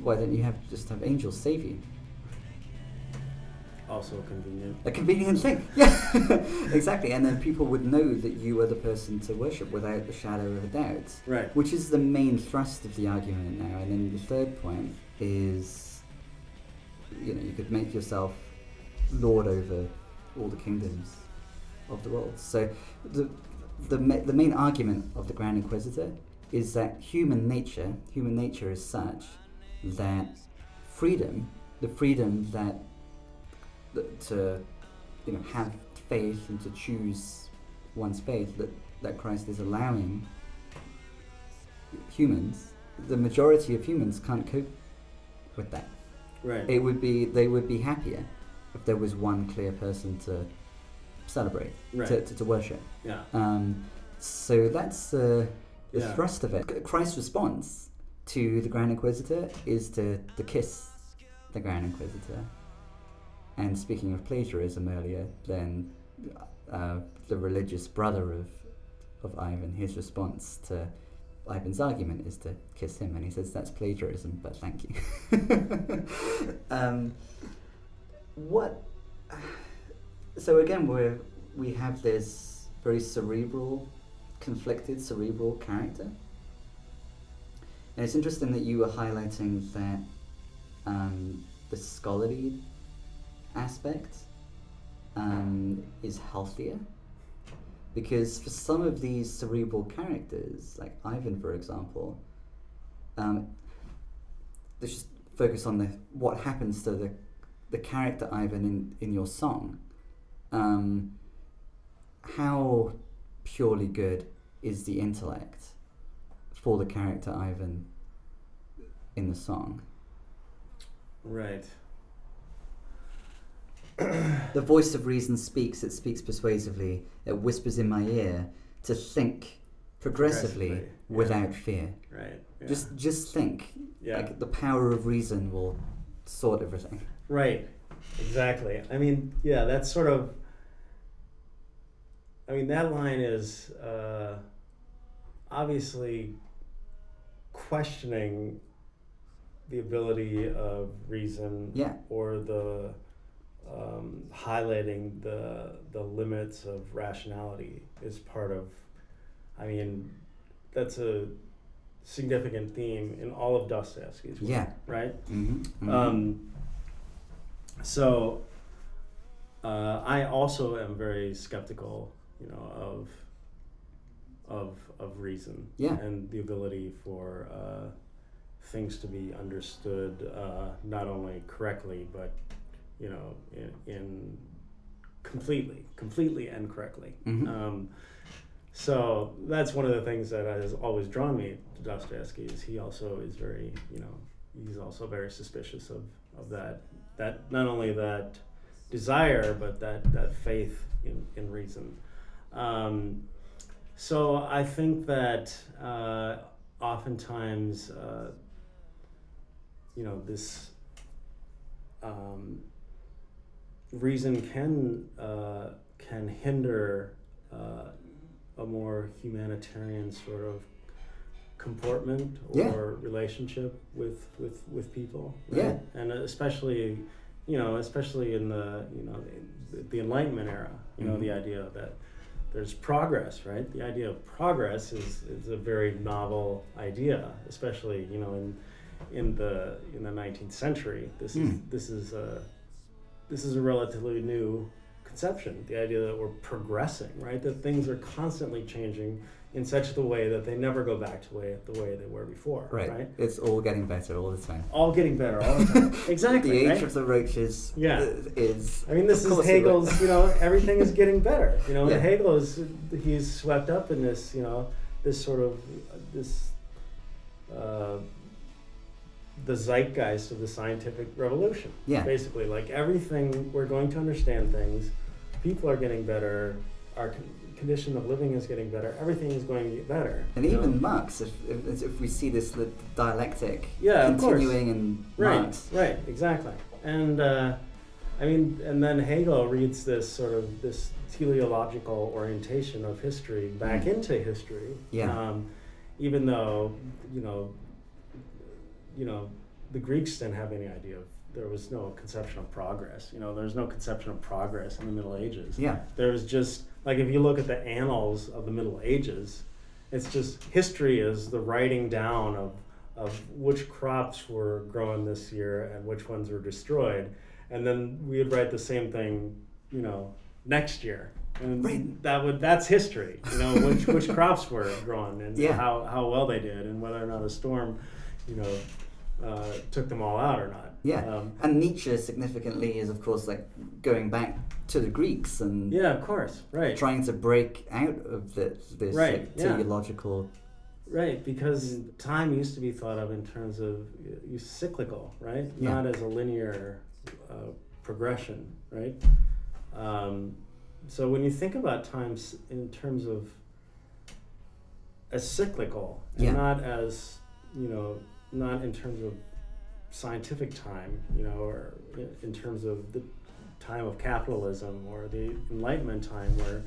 why don't you just have angels save you? Also convenient. A convenient thing, yeah, exactly. And then people would know that you are the person to worship without the shadow of a doubt. Right. Which is the main thrust of the argument now. And then the third point is, you could make yourself lord over all the kingdoms of the world. So the main argument of the Grand Inquisitor is that human nature is such that the freedom that to have faith and to choose one's faith that Christ is allowing humans, the majority of humans can't cope with that. Right. They would be happier if there was one clear person to celebrate, to worship. Yeah. So that's the thrust of it. Christ's response to the Grand Inquisitor is to kiss the Grand Inquisitor. And speaking of plagiarism earlier, then the religious brother of Ivan, his response to Ivan's argument is to kiss him, and he says that's plagiarism, but thank you. So again, we have this very conflicted cerebral character. And it's interesting that you were highlighting that the scholarly aspect is healthier. Because for some of these cerebral characters, like Ivan, for example, let's just focus on what happens to the character Ivan in your song. How purely good is the intellect for the character Ivan in the song? Right. The voice of reason speaks, it speaks persuasively, it whispers in my ear to think progressively without fear. Right. Yeah. Just think. Yeah. Like the power of reason will sort everything. Right. Exactly. I mean, yeah, that's sort of, I mean, that line is obviously questioning the ability of reason, or the highlighting the limits of rationality is part of, I mean, that's a significant theme in all of Dostoevsky's work, right? Mm-hmm. Mm-hmm. So I also am very skeptical, you know, of reason and the ability for things to be understood not only correctly, but you know, in completely and correctly. Mm-hmm. So that's one of the things that has always drawn me to Dostoevsky. Is he also is very, you know, he's also very suspicious of that not only that desire, but that faith in reason. So I think that oftentimes, you know, this reason can hinder a more humanitarian sort of comportment or relationship with people, right? And especially in the, you know, the Enlightenment era, you know, the idea that there's progress, right? The idea of progress is a very novel idea, especially, you know, in the 19th century. This is a relatively new conception, the idea that we're progressing, right? That things are constantly changing in such a way that they never go back to the way they were before, right? It's all getting better all the time. All getting better all the time. Exactly. The age of the roaches is... I mean, this is Hegel's, you know, everything is getting better. You know, Hegel he's swept up in this, you know, this sort of, the zeitgeist of the scientific revolution. Yeah. Basically, like everything, we're going to understand things, people are getting better, our condition of living is getting better, everything is going to get better. And even Marx, if we see this dialectic continuing in Marx. Right, exactly. And I mean, and then Hegel reads this teleological orientation of history back into history. Yeah. Even though, you know, the Greeks didn't have any idea there was no conception of progress. You know, there's no conception of progress in the Middle Ages. Yeah. There was just, like, if you look at the annals of the Middle Ages, it's just history is the writing down of which crops were grown this year and which ones were destroyed. And then we would write the same thing, you know, next year. And that's history, you know, which crops were grown and how well they did and whether or not a storm, you know, took them all out or not. Yeah, and Nietzsche significantly is, of course, like going back to the Greeks and of course, right, trying to break out of this teleological. Right, because time used to be thought of in terms of cyclical, right? Yeah. Not as a linear progression, right? So when you think about time in terms of as cyclical, and not as, you know, not in terms of scientific time, you know, or in terms of the time of capitalism or the Enlightenment time where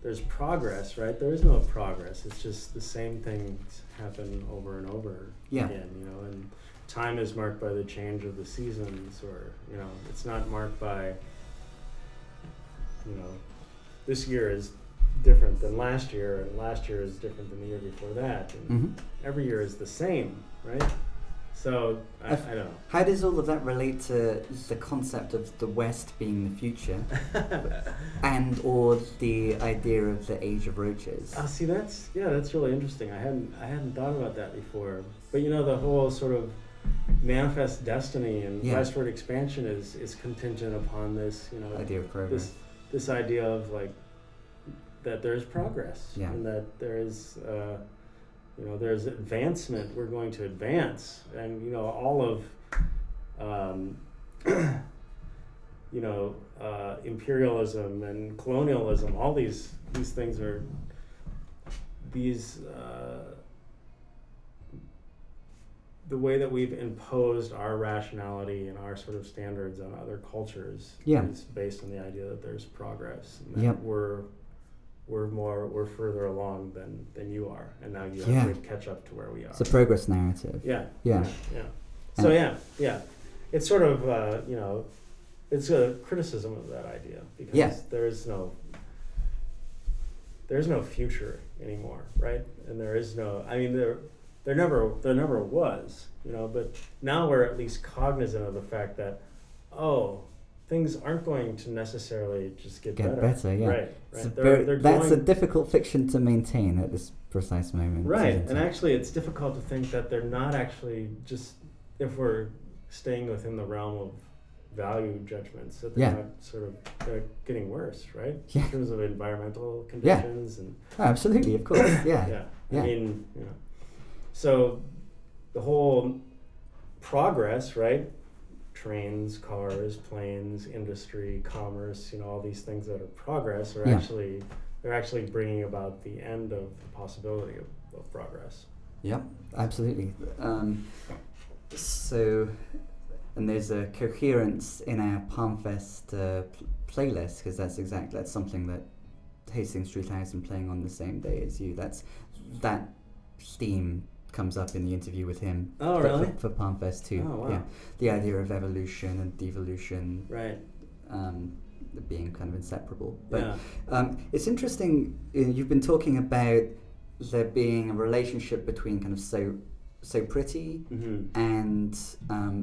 there's progress, right? There is no progress. It's just the same things happen over and over again, you know, and time is marked by the change of the seasons, or, you know, it's not marked by this year is different than last year, and last year is different than the year before that, and every year is the same, right? So I don't know. How does all of that relate to the concept of the West being the future, and or the idea of the age of roaches? See, that's really interesting. I hadn't thought about that before. But the whole sort of manifest destiny and westward expansion is contingent upon this, idea of progress. This idea of like that there's progress, and that there is. There's advancement. We're going to advance, and all of, imperialism and colonialism. All these things are the way that we've imposed our rationality and our sort of standards on other cultures is based on the idea that there's progress, and that we're further along than you are, and now you have to catch up to where we are. It's a progress narrative. Yeah. So it's sort of it's a criticism of that idea, because there's no future anymore, right? And there is no. I mean, there never was, But now we're at least cognizant of the fact that things aren't going to necessarily just get better. Right. That's a difficult fiction to maintain at this precise moment. Right, and actually it's difficult to think that they're not actually just, if we're staying within the realm of value judgments, that they're not they're getting worse, right? In terms of environmental conditions and... absolutely, of course, I mean, so the whole progress, right? Trains, cars, planes, industry, commerce, all these things that are progress are actually bringing about the end of the possibility of progress. Yeah, absolutely. So, and there's a coherence in our Palmfest playlist, because that's something that Hastings 3000 playing on the same day as you. That theme comes up in the interview with him. Oh, really? For Palmfest too. Oh, wow. Yeah, the idea of evolution and devolution, right? Being kind of inseparable. But it's interesting. You've been talking about there being a relationship between kind of so pretty and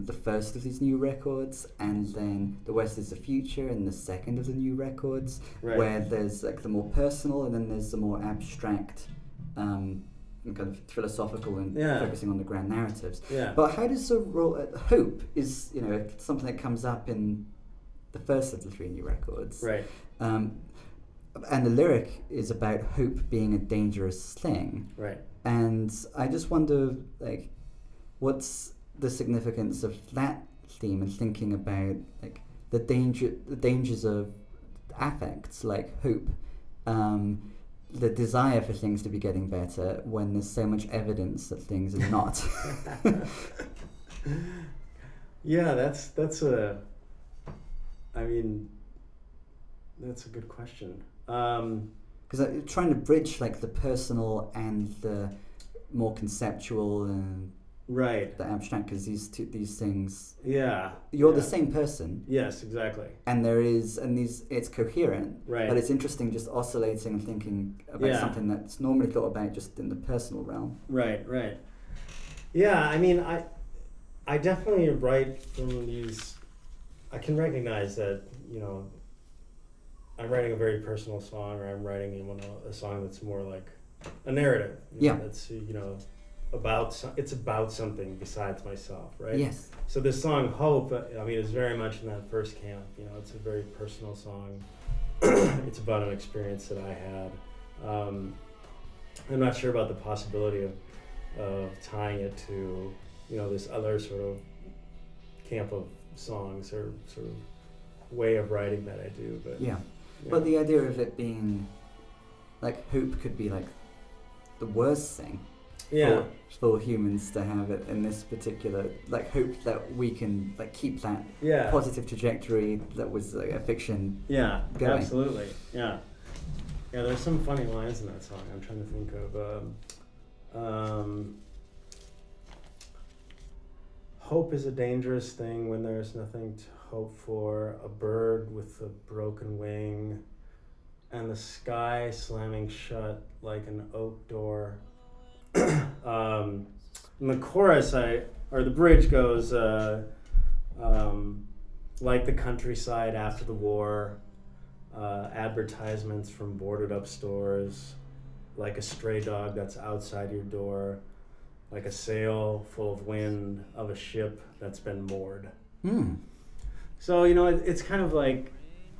the first of these new records, and then the West is the future, and the second of the new records, where there's like the more personal, and then there's the more abstract. Kind of philosophical and focusing on the grand narratives. But how does the role hope is something that comes up in the first of the three new records, right? And the lyric is about hope being a dangerous thing, right? And I just wonder, like, what's the significance of that theme and thinking about like the dangers of affects like hope. The desire for things to be getting better when there's so much evidence that things are not. That's a good question. Because I'm trying to bridge like the personal and the more conceptual and the abstract, because these things. You're the same person. Yes, exactly. And it's coherent. Right. But it's interesting just oscillating and thinking about something that's normally thought about just in the personal realm. Right. Yeah, I mean, I definitely write from these. I can recognize that I'm writing a very personal song, or I'm writing a song that's more like a narrative. That's it's about something besides myself, right? Yes. So this song Hope, is very much in that first camp. It's a very personal song. It's about an experience that I had. I'm not sure about the possibility of tying it to this other sort of camp of songs or sort of way of writing that I do, but But the idea of it being like hope could be like the worst thing for humans to have it in this particular, like, hope that we can like keep that positive trajectory that was like a fiction going. Absolutely. There's some funny lines in that song. I'm trying to think of hope is a dangerous thing when there's nothing to hope for a bird with a broken wing and the sky slamming shut like an oak door. In the chorus, or the bridge goes, like the countryside after the war, advertisements from boarded up stores, like a stray dog that's outside your door, like a sail full of wind of a ship that's been moored. So, it's kind of like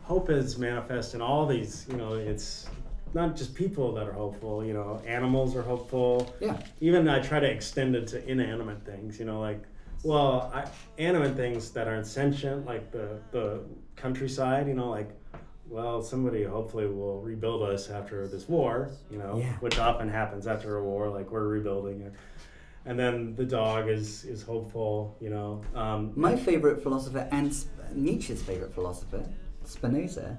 hope is manifest in all these, it's not just people that are hopeful, animals are hopeful. Yeah. Even I try to extend it to inanimate things, animate things that aren't sentient, like the countryside, somebody hopefully will rebuild us after this war, which often happens after a war, like we're rebuilding. And then the dog is hopeful, My favorite philosopher and Nietzsche's favorite philosopher, Spinoza,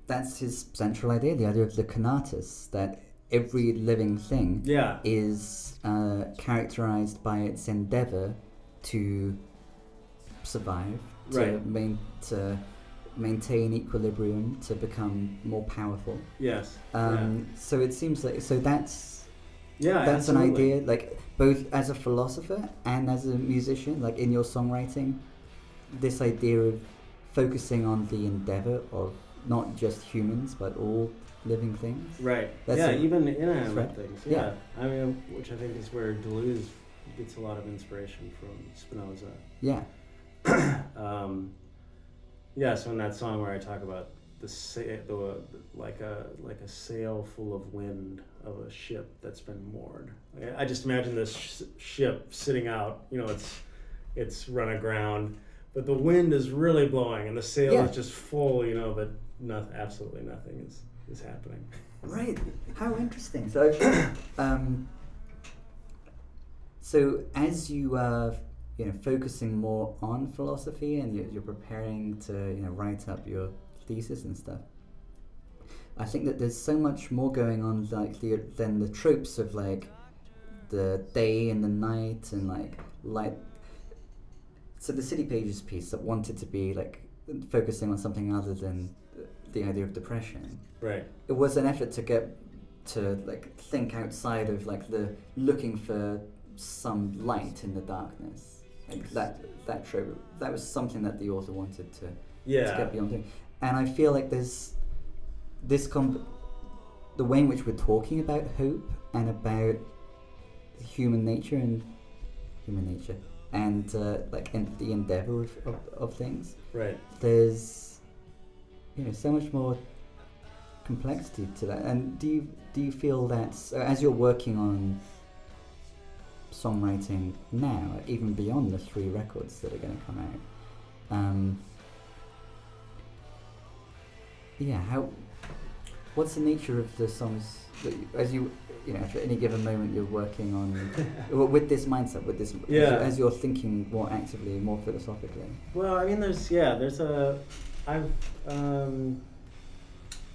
that's his central idea, the idea of the conatus, that every living thing is characterized by its endeavor to survive, to maintain equilibrium, to become more powerful. Yes. So it seems like that's absolutely. an idea, like both as a philosopher and as a musician, like in your songwriting, this idea of focusing on the endeavor of not just humans but all living things. Right. Even inanimate things. Yeah. I mean, which I think is where Deleuze gets a lot of inspiration from Spinoza. Yeah. So in that song where I talk about like a sail full of wind of a ship that's been moored. I just imagine this ship sitting out. It's run aground, but the wind is really blowing and the sail is just full. But absolutely nothing is happening. Right. How interesting. So, so as you are, focusing more on philosophy and you're preparing to, write up your thesis and stuff, I think that there's so much more going on, than the tropes of like the day and the night and like light. So the City Pages piece that wanted to be like focusing on something other than the idea of depression. Right. It was an effort to get to like think outside of like the looking for some light in the darkness. Like that trope. That was something that the author wanted to get beyond doing. And I feel like there's this the way in which we're talking about hope and about human nature and the endeavor of things. Right. There's so much more complexity to that. And do you feel that as you're working on songwriting now, even beyond the 3 records that are going to come out, what's the nature of the songs that as you at any given moment you're working on with this mindset, as you're thinking more actively, more philosophically? Well, I mean,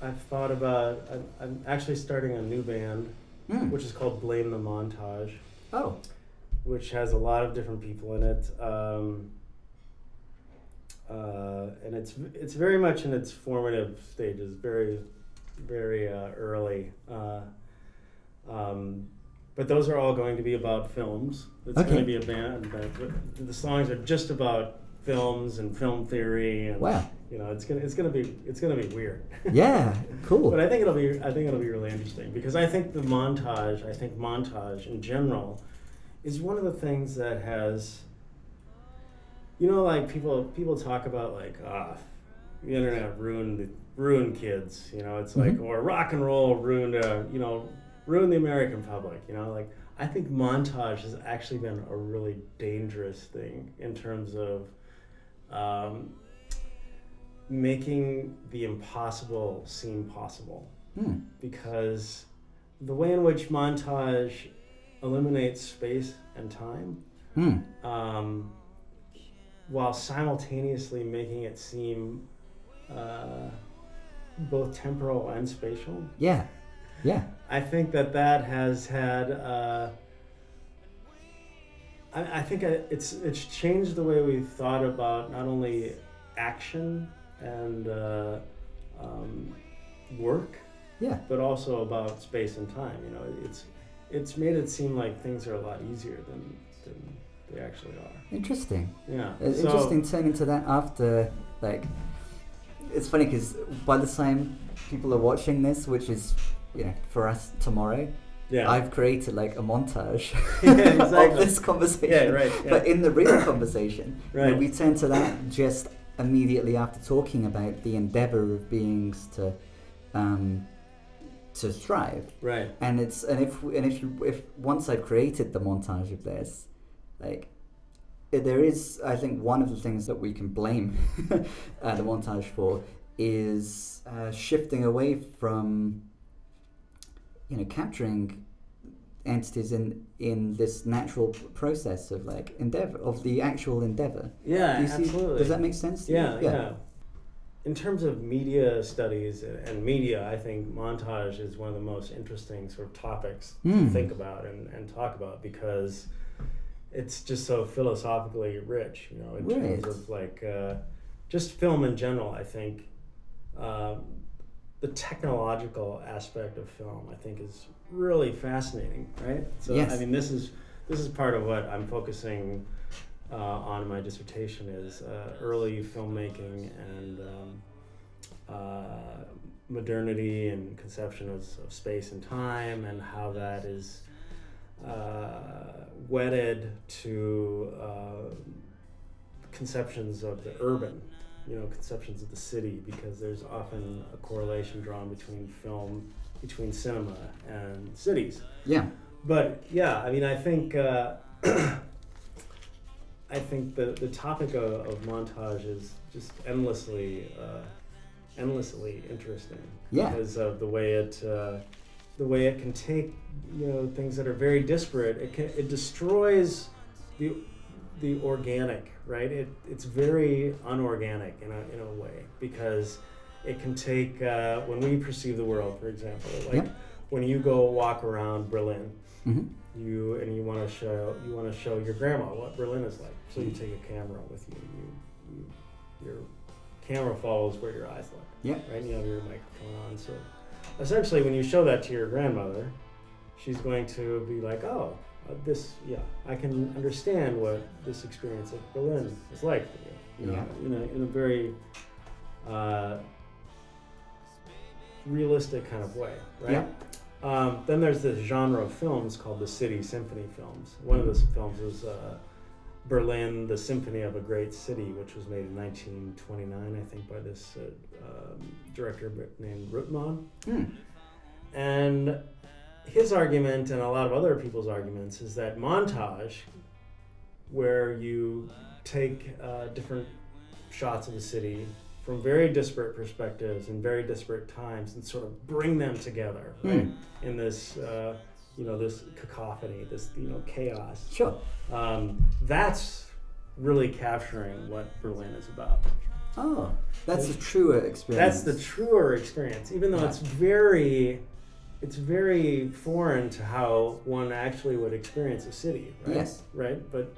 I've thought about, I'm actually starting a new band, which is called Blame the Montage. Oh. Which has a lot of different people in it. And it's very much in its formative stages, very, very early. But those are all going to be about films. It's going to be a band, but the songs are just about films and film theory, and wow. It's gonna be weird. Yeah, cool. But I think it'll be really interesting, because I think montage in general is one of the things that has, like people talk about like the internet ruined kids, it's like, or rock and roll ruined the American public, like I think montage has actually been a really dangerous thing in terms of making the impossible seem possible. Because the way in which montage eliminates space and time, while simultaneously making it seem both temporal and spatial. Yeah. I think that has had I think it's changed the way we thought about not only action and work, Yeah. but also about space and time. You know, it's made it seem like things are a lot easier than they actually are. Interesting. Yeah. It's So- interesting turning to that after, like, it's funny because by the time people are watching this, which is, you know, for us tomorrow, Yeah. I've created like a montage Yeah, exactly. of this conversation. Yeah, right. Yeah. But in the real conversation, you know, Right. we turn to that just immediately after talking about the endeavor of beings to thrive. Right. And if once I've created the montage of this, like, there is, I think, one of the things that we can blame the montage for is shifting away from, you know, capturing entities in this natural process of like endeavor, of the actual endeavor. Yeah, Do you see- absolutely. does that make sense to you? Yeah. In terms of media studies and media, I think montage is one of the most interesting sort of topics to think about and talk about, because it's just so philosophically rich, you know, in terms of like just film in general. I think the technological aspect of film, I think, is really fascinating, right? So Yes. I mean, this is part of what I'm focusing on in my dissertation is early filmmaking and modernity and conception of space and time, and how that is wedded to conceptions of the urban, you know, conceptions of the city, because there's often a correlation drawn between cinema and cities. Yeah. But yeah, I mean, I think I think the topic of montage is just endlessly interesting. Yeah. Because of the way it can take, you know, things that are very disparate. It destroys the organic, right? It's very unorganic in a way, because it can take when we perceive the world, for example, like when you go walk around Berlin. Mm-hmm. You want to show your grandma what Berlin is like. So you take a camera with you. Your camera follows where your eyes look. Yeah. Right. And you have your microphone on. So essentially, when you show that to your grandmother, she's going to be like, "Oh, I can understand what this experience of Berlin is like for you." You know, in a very realistic kind of way, right? Yeah. Then there's this genre of films called the City Symphony films. One of those films was Berlin, the Symphony of a Great City, which was made in 1929, I think, by this director named Ruttmann. And his argument, and a lot of other people's arguments, is that montage, where you take different shots of the city from very disparate perspectives and very disparate times, and sort of bring them together, right? In this, this cacophony, this, chaos. Sure. That's really capturing what Berlin is about. Oh, that's a truer experience. That's the truer experience, even though it's very foreign to how one actually would experience a city, right? Yes. Right, but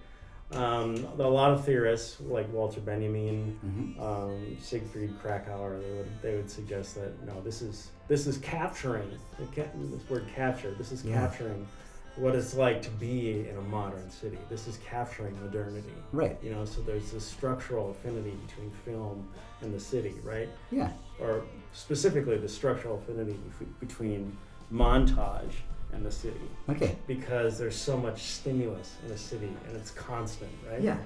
a lot of theorists like Walter Benjamin, Siegfried Krakauer, they would suggest that no, this is capturing this word capture. This is capturing what it's like to be in a modern city. This is capturing modernity. Right. So there's this structural affinity between film and the city, right? Yeah. Or specifically the structural affinity between montage and the city. Okay. Because there's so much stimulus in a city, and it's constant, right? Yeah.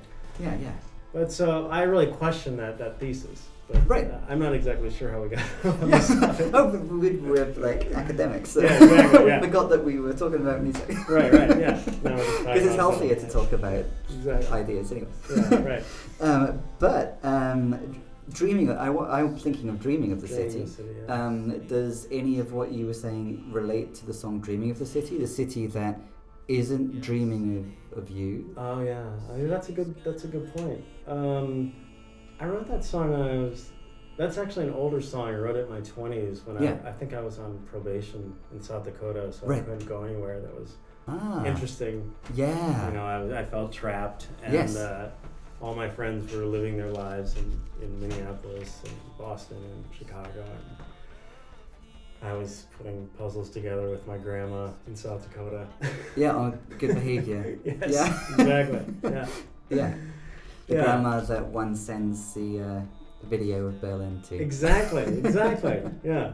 But so I really question that thesis. But Right. I'm not exactly sure how we got on this topic. Oh, we're like academics, so Yeah, exactly, yeah. we forgot that we were talking about music. Right, yeah. Because it's healthier to talk about ideas anyway. Yeah, right. But dreaming, I'm thinking of Dreaming of the City. Yeah. Does any of what you were saying relate to the song Dreaming of the city that isn't dreaming of you? Oh yeah, I mean, that's a good point. I wrote that song when I was That's actually an older song. I wrote it in my 20s when Yeah. I think I was on probation in South Dakota, so I Right. couldn't go anywhere. That was Ah. interesting. Yeah. You know, I felt trapped, and Yes. all my friends were living their lives in Minneapolis and Boston and Chicago. And I was putting puzzles together with my grandma in South Dakota. Yeah, on good behavior. Yes, Yeah. exactly. Yeah. Yeah. The Yeah. grandma that one sends the video of Berlin to. Exactly. Yeah.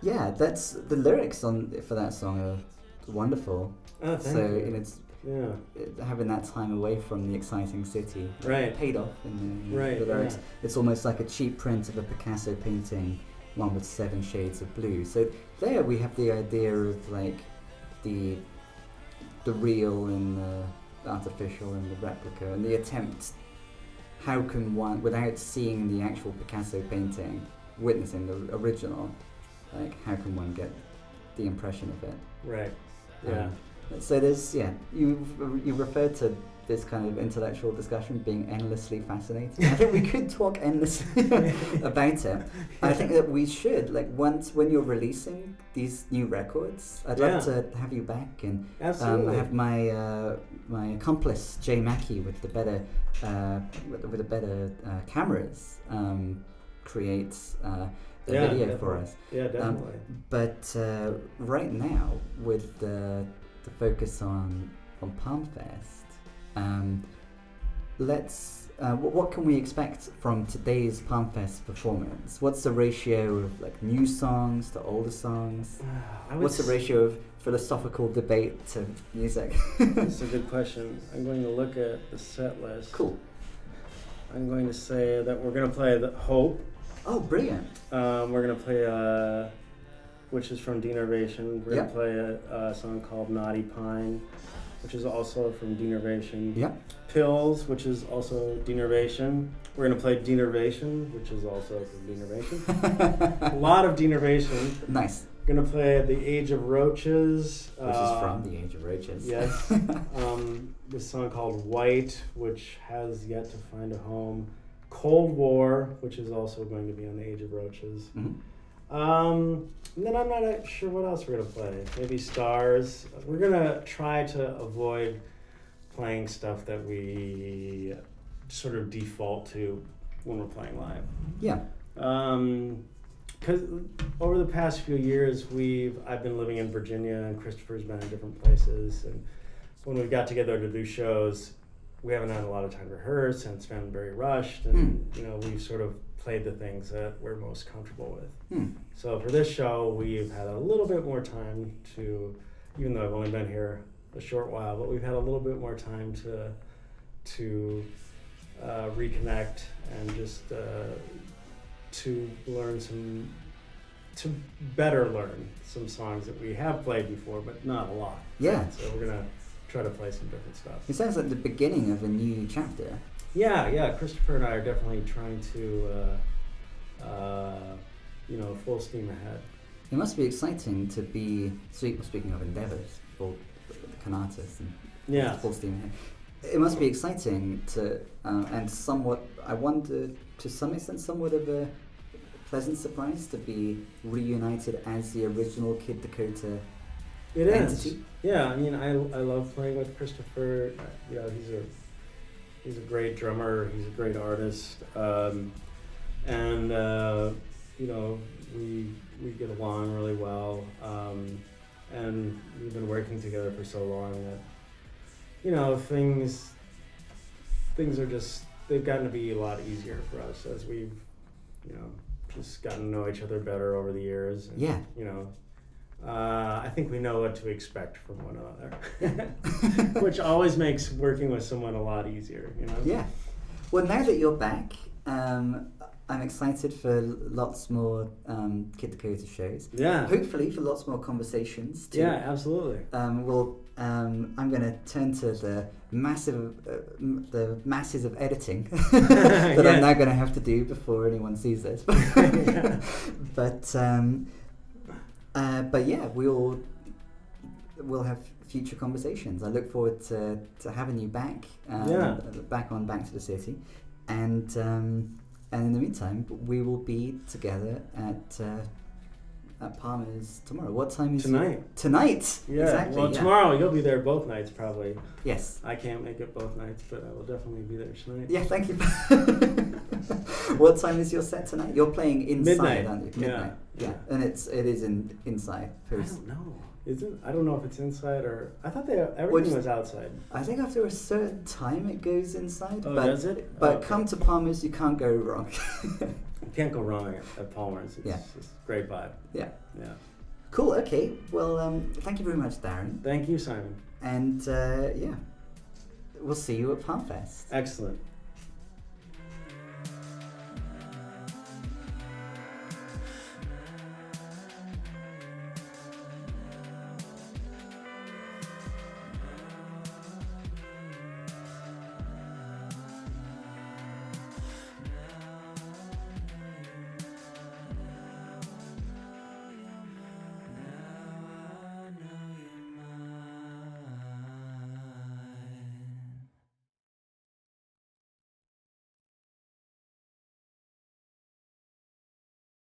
Yeah, that's the lyrics for that song are wonderful. Oh, thank So you. and it's Yeah. having that time away from the exciting city Right. paid off in Right, the lyrics. yeah. It's almost like a cheap print of a Picasso painting, one with 7 shades of blue. So there we have the idea of like the real and the artificial and the replica and the attempt. How can one, without seeing the actual Picasso painting, witnessing the original, like how can one get the impression of it? Right. Yeah. So there's, you referred to this kind of intellectual discussion being endlessly fascinating. I think we could talk endlessly about it. I think that we should, like when you're releasing these new records, I'd love to have you back and Absolutely. have my my accomplice Jay Mackey with the better cameras create a video for us. Yeah, definitely. But right now, with the focus on Palmfest, let's. What can we expect from today's Palmfest performance? What's the ratio of like new songs to older songs? What's the ratio of philosophical debate to music? That's a good question. I'm going to look at the set list. Cool. I'm going to say that we're going to play the Hope. Oh, brilliant. We're going to play, which is from Denervation. We're going to play a song called Naughty Pine, which is also from Denervation. Yep. Pills, which is also Denervation. We're going to play Denervation, which is also from Denervation. A lot of Denervation. Nice. We're going to play The Age of Roaches. Which is from The Age of Roaches. Yes. This song called White, which has yet to find a home. Cold War, which is also going to be on The Age of Roaches. Mm-hmm. And then I'm not sure what else we're going to play. Maybe Stars. We're going to try to avoid playing stuff that we sort of default to when we're playing live. Yeah. Because over the past few years, I've been living in Virginia and Christopher's been in different places. And when we got together to do shows, we haven't had a lot of time to rehearse and it's been very rushed. And, we've sort of played the things that we're most comfortable with. So for this show, we've had a little bit more time to, even though I've only been here a short while, but we've had a little bit more time to reconnect and just to better learn some songs that we have played before, but not a lot. Yeah. So we're gonna try to play some different stuff. It sounds like the beginning of a new chapter. Yeah. Christopher and I are definitely trying to, full steam ahead. It must be exciting to be, speaking of endeavours, for Canatus and full steam ahead. It must be exciting to, and somewhat, I wonder, to some extent, somewhat of a pleasant surprise to be reunited as the original Kid Dakota entity. Is. Yeah, I mean, I love playing with Christopher. He's a great drummer. He's a great artist. We get along really well. And we've been working together for so long that, things are just, they've gotten to be a lot easier for us as we've, just gotten to know each other better over the years. And, I think we know what to expect from one another, which always makes working with someone a lot easier, Yeah. Well, now that you're back, I'm excited for lots more Kid Dakota shows. Yeah. Hopefully for lots more conversations too. Yeah, absolutely. I'm going to turn to the masses of editing that I'm now going to have to do before anyone sees this. But yeah, we'll have future conversations. I look forward to having you back. Back to the city. And in the meantime, we will be together at Palmer's tomorrow. What time is Tonight. Tonight. Yeah. Exactly. Well, tomorrow you'll be there both nights probably. Yes. I can't make it both nights, but I will definitely be there tonight. Yeah. Thank you. What time is your set tonight? You're playing inside, Midnight. aren't you? Midnight. Yeah. Yeah. And it is inside. I don't know. Is it? I don't know if it's inside or I thought everything was outside. I think after a certain time it goes inside. Oh, but, does it? But Okay. come to Palmer's, you can't go wrong. You can't go wrong at Palmer's. It's just a great vibe. Yeah. Yeah. Cool. Okay. Well, thank you very much, Darren. Thank you, Simon. And yeah, we'll see you at Palmfest. Excellent.